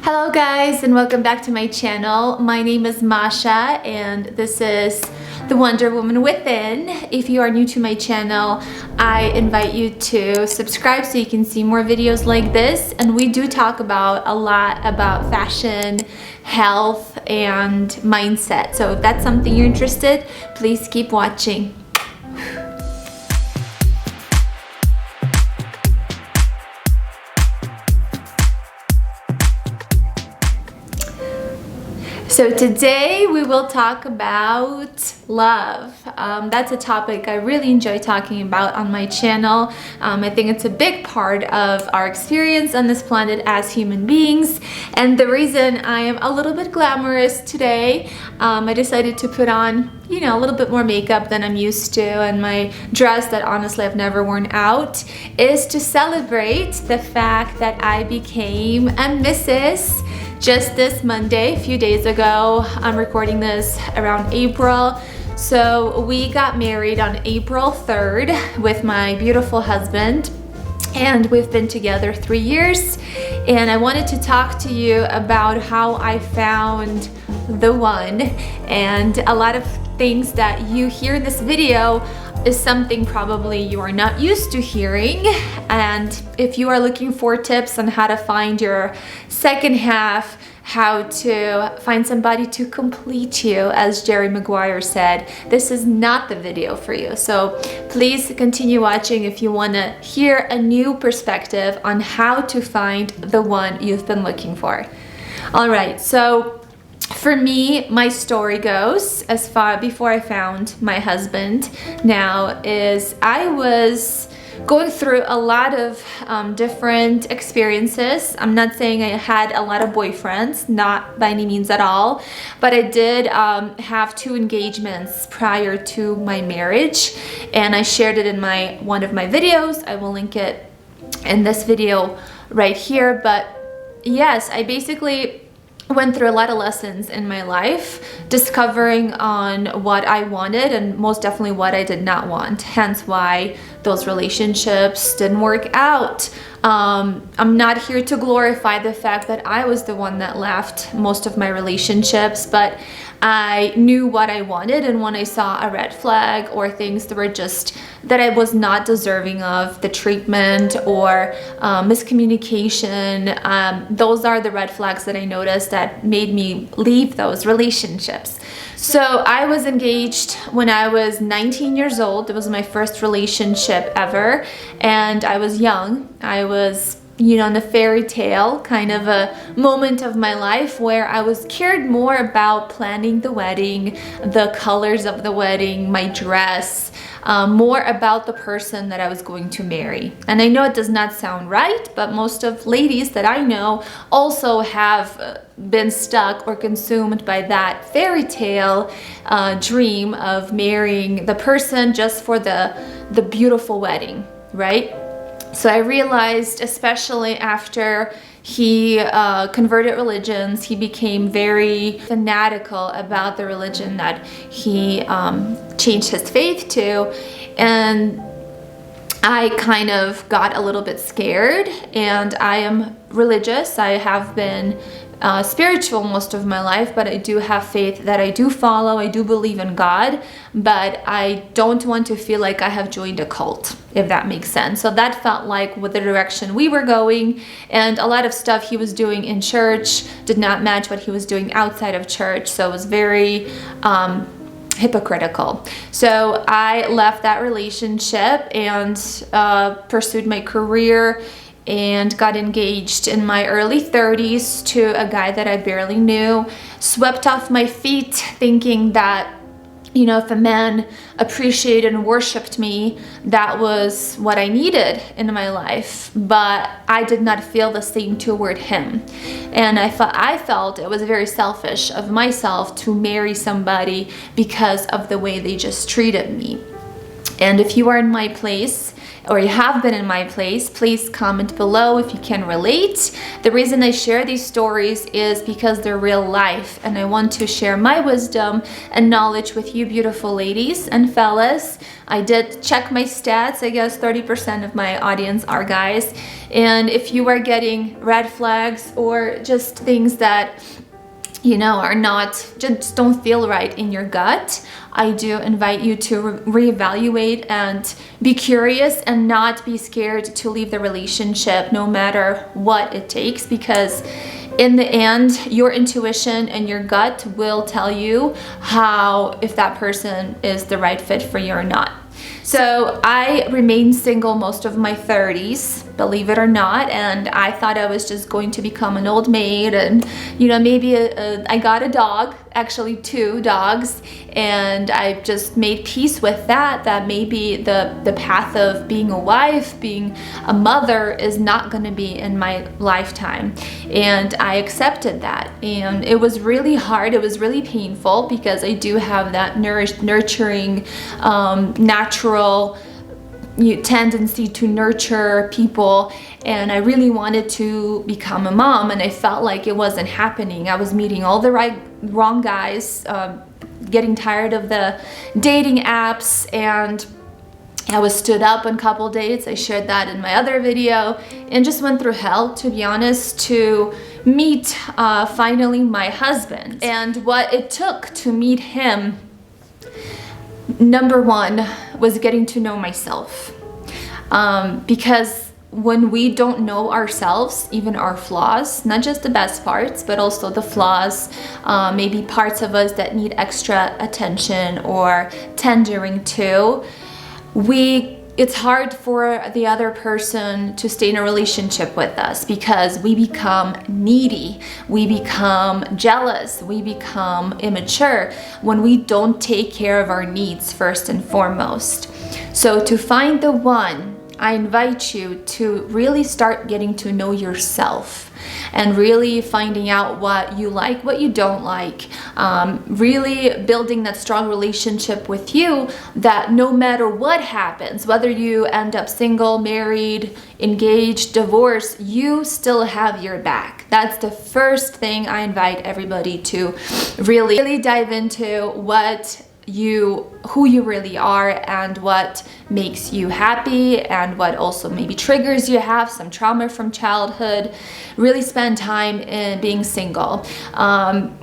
Hello guys, and welcome back to my channel. My name is Masha and this is the Wonder Woman Within. If you are new to my channel, I invite you to subscribe so you can see more videos like this. And we do talk about a lot about fashion, health, and mindset. So if that's something you're interested, please keep watching. So today we will talk about love. That's a topic I really enjoy talking about on my channel. I think it's a big part of our experience on this planet as human beings. And the reason I am a little bit glamorous today, I decided to put on, a little bit more makeup than I'm used to, and my dress that honestly I've never worn out, is to celebrate the fact that I became a Mrs. just this Monday, a few days ago. I'm recording this around April. So we got married on April 3rd with my beautiful husband, and we've been together 3 years. And I wanted to talk to you about how I found the one, and a lot of things that you hear in this video is something probably you are not used to hearing. And if you are looking for tips on how to find your second half, how to find somebody to complete you, as Jerry Maguire said, this is not the video for you. So please continue watching if you want to hear a new perspective on how to find the one you've been looking for. All right, so for me, my story goes as far before I found my husband now is I was going through a lot of different experiences. I'm not saying I had a lot of boyfriends, not by any means at all, but I did have 2 engagements prior to my marriage, and I shared it in one of my videos. I will link it in this video right here. But yes, I basically went through a lot of lessons in my life, discovering on what I wanted and most definitely what I did not want, hence why those relationships didn't work out. I'm not here to glorify the fact that I was the one that left most of my relationships, but I knew what I wanted, and when I saw a red flag or things that were just that I was not deserving of, the treatment or miscommunication, those are the red flags that I noticed that made me leave those relationships. So I was engaged when I was 19 years old. It was my first relationship ever, and I was young. I was in a fairy tale kind of a moment of my life where I was cared more about planning the wedding, the colors of the wedding, my dress, more about the person that I was going to marry. And I know it does not sound right, but most of ladies that I know also have been stuck or consumed by that fairy tale dream of marrying the person just for the beautiful wedding, right? So I realized, especially after he converted religions, he became very fanatical about the religion that he changed his faith to, and I kind of got a little bit scared. And I am religious. I have been spiritual most of my life, but I do have faith that I do follow. I do believe in God, but I don't want to feel like I have joined a cult, if that makes sense. So that felt like with the direction we were going, and a lot of stuff he was doing in church did not match what he was doing outside of church. So it was very hypocritical. So I left that relationship and pursued my career and got engaged in my early 30s to a guy that I barely knew. Swept off my feet thinking that, if a man appreciated and worshipped me, that was what I needed in my life. But I did not feel the same toward him. And I felt it was very selfish of myself to marry somebody because of the way they just treated me. And if you are in my place or you have been in my place, please comment below if you can relate. The reason I share these stories is because they're real life, and I want to share my wisdom and knowledge with you beautiful ladies and fellas. I did check my stats. I guess 30% of my audience are guys. And if you are getting red flags or just things that are not, just don't feel right in your gut, I do invite you to reevaluate and be curious and not be scared to leave the relationship no matter what it takes, because in the end, your intuition and your gut will tell you if that person is the right fit for you or not. So I remained single most of my 30s, believe it or not, and I thought I was just going to become an old maid, and maybe I got a dog, actually 2 dogs, and I just made peace with that maybe the path of being a wife, being a mother is not going to be in my lifetime. And I accepted that, and it was really hard, it was really painful, because I do have that nurturing, natural tendency to nurture people, and I really wanted to become a mom, and I felt like it wasn't happening. I was meeting all the wrong guys, getting tired of the dating apps, and I was stood up on a couple dates. I shared that in my other video, and just went through hell, to be honest, to meet finally my husband. And what it took to meet him, number 1 was getting to know myself, because when we don't know ourselves, even our flaws, not just the best parts, but also the flaws, maybe parts of us that need extra attention or tendering to, it's hard for the other person to stay in a relationship with us, because we become needy, we become jealous, we become immature when we don't take care of our needs first and foremost. So to find the one, I invite you to really start getting to know yourself and really finding out what you like, what you don't like, really building that strong relationship with you, that no matter what happens, whether you end up single, married, engaged, divorced, you still have your back. That's the first thing I invite everybody to really dive into, who you really are, and what makes you happy, and what also maybe triggers you, have some trauma from childhood. Really spend time in being single.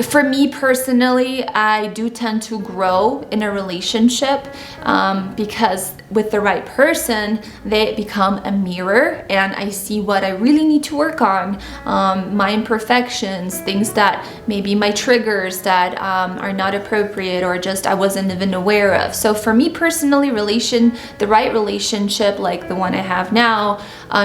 For me personally, I do tend to grow in a relationship, because with the right person, they become a mirror, and I see what I really need to work on, my imperfections, things that maybe my triggers that are not appropriate, or just I wasn't even aware of. So for me personally, the right relationship like the one I have now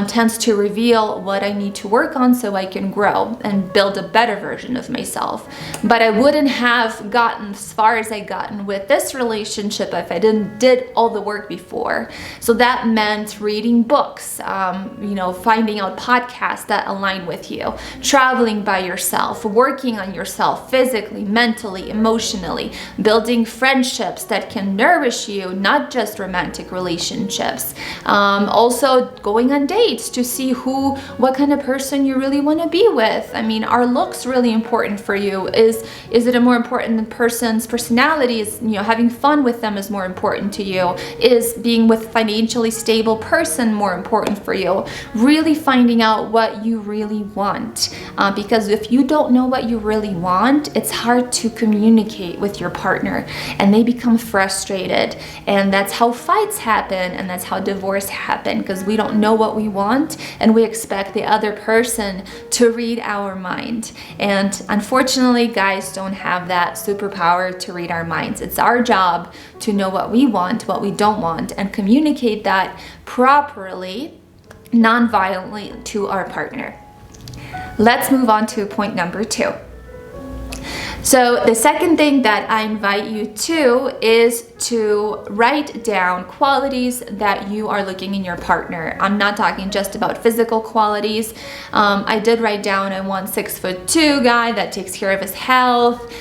tends to reveal what I need to work on so I can grow and build a better version of myself. But I wouldn't have gotten as far as I gotten with this relationship if I did all the work before. So that meant reading books, finding out podcasts that align with you, traveling by yourself, working on yourself physically, mentally, emotionally, building friendships that can nourish you, not just romantic relationships. Also going on dates to see what kind of person you really want to be with. I mean, are looks really important for you? Is it a more important person's personality? Is having fun with them is more important to you? Is being with a financially stable person more important for you? Really finding out what you really want, because if you don't know what you really want, it's hard to communicate with your partner, and they become frustrated, and that's how fights happen, and that's how divorce happen, because we don't know what we want, and we expect the other person to read our mind. And unfortunately, guys don't have that superpower to read our minds. It's our job to know what we want, what we don't want, and communicate that properly, non-violently to our partner. Let's move on to point number 2. So the second thing that I invite you to is to write down qualities that you are looking in your partner. I'm not talking just about physical qualities. I did write down I want 6'2" guy that takes care of his health,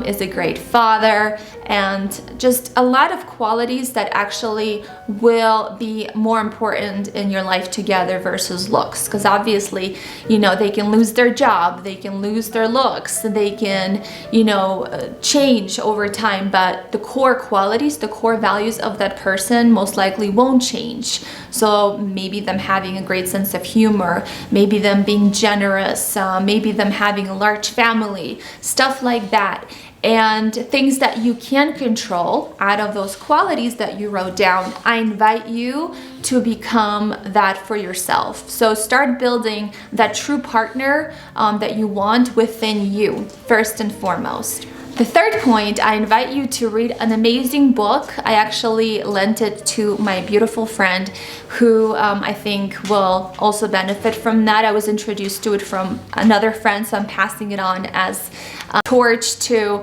is a great father, and just a lot of qualities that actually will be more important in your life together versus looks. Because obviously, you know, they can lose their job, they can lose their looks, they can, you know, change over time, but the core qualities, the core values of that person most likely won't change. So maybe them having a great sense of humor, maybe them being generous, maybe them having a large family, stuff like that. And things that you can control out of those qualities that you wrote down, I invite you to become that for yourself. So start building that true partner that you want within you, first and foremost. The third point, I invite you to read an amazing book. I actually lent it to my beautiful friend who I think will also benefit from that. I was introduced to it from another friend, so I'm passing it on as a torch to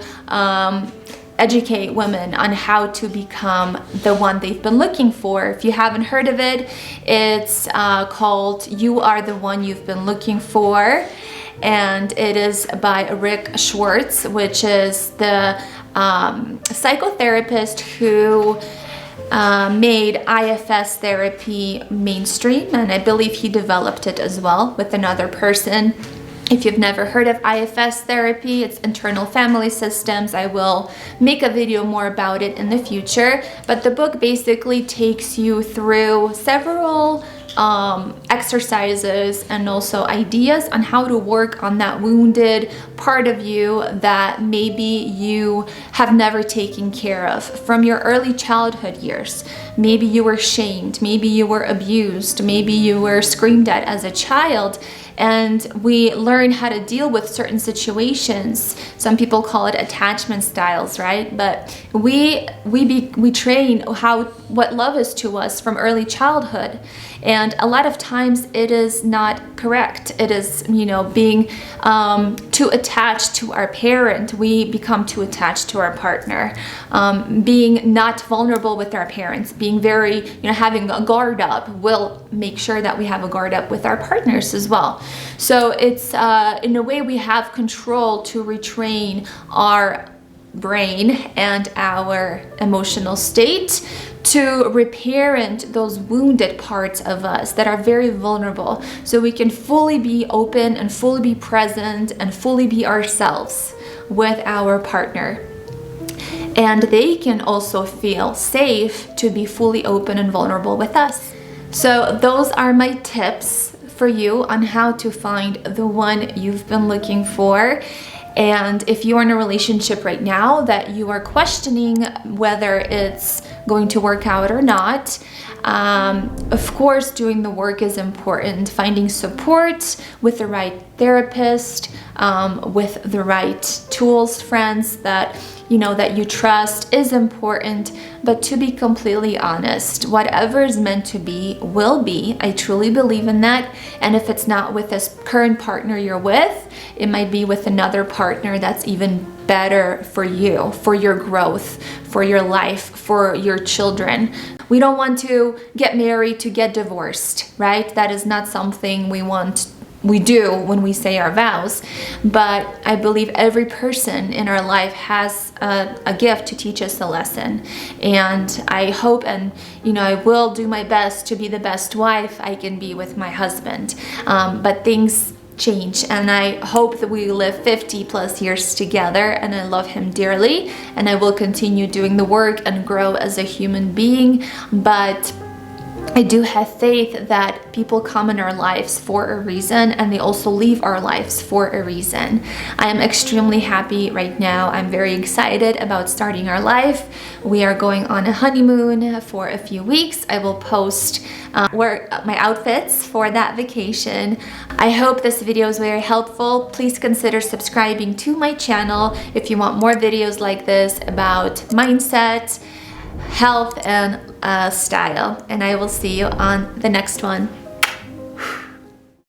educate women on how to become the one they've been looking for. If you haven't heard of it, it's called You Are the One You've Been Looking For. And it is by Rick Schwartz, which is the psychotherapist who made IFS therapy mainstream, and I believe he developed it as well with another person. If you've never heard of IFS therapy, it's internal family systems. I will make a video more about it in the future, but the book basically takes you through several exercises and also ideas on how to work on that wounded part of you that maybe you have never taken care of from your early childhood years. Maybe you were shamed, maybe you were abused, maybe you were screamed at as a child, and we learn how to deal with certain situations. Some people call it attachment styles, right? But we train what love is to us from early childhood, and a lot of times it is not correct. It is, you know, being too attached to our parent. We become too attached to our partner. Being not vulnerable with our parents, being very, you know, having a guard up, will make sure that we have a guard up with our partners as well. So it's in a way we have control to retrain our brain and our emotional state to reparent those wounded parts of us that are very vulnerable, so we can fully be open and fully be present and fully be ourselves with our partner. And they can also feel safe to be fully open and vulnerable with us. So those are my tips for you on how to find the one you've been looking for. And if you're in a relationship right now that you are questioning whether it's going to work out or not, of course, doing the work is important. Finding support with the right therapist, with the right tools, friends that you trust is important. But to be completely honest, whatever is meant to be will be. I truly believe in that. And if it's not with this current partner you're with, it might be with another partner that's even better for you, for your growth, for your life, for your children. We don't want to get married to get divorced, right? That is not something we do when we say our vows. But I believe every person in our life has a gift to teach us a lesson. And I hope and I will do my best to be the best wife I can be with my husband. But things change, and I hope that we live 50 plus years together, and I love him dearly, and I will continue doing the work and grow as a human being. But I do have faith that people come in our lives for a reason, and they also leave our lives for a reason. I am extremely happy right now. I'm very excited about starting our life. We are going on a honeymoon for a few weeks. I will post my outfits for that vacation. I hope this video is very helpful. Please consider subscribing to my channel if you want more videos like this about mindset, health, and style. And I will see you on the next one.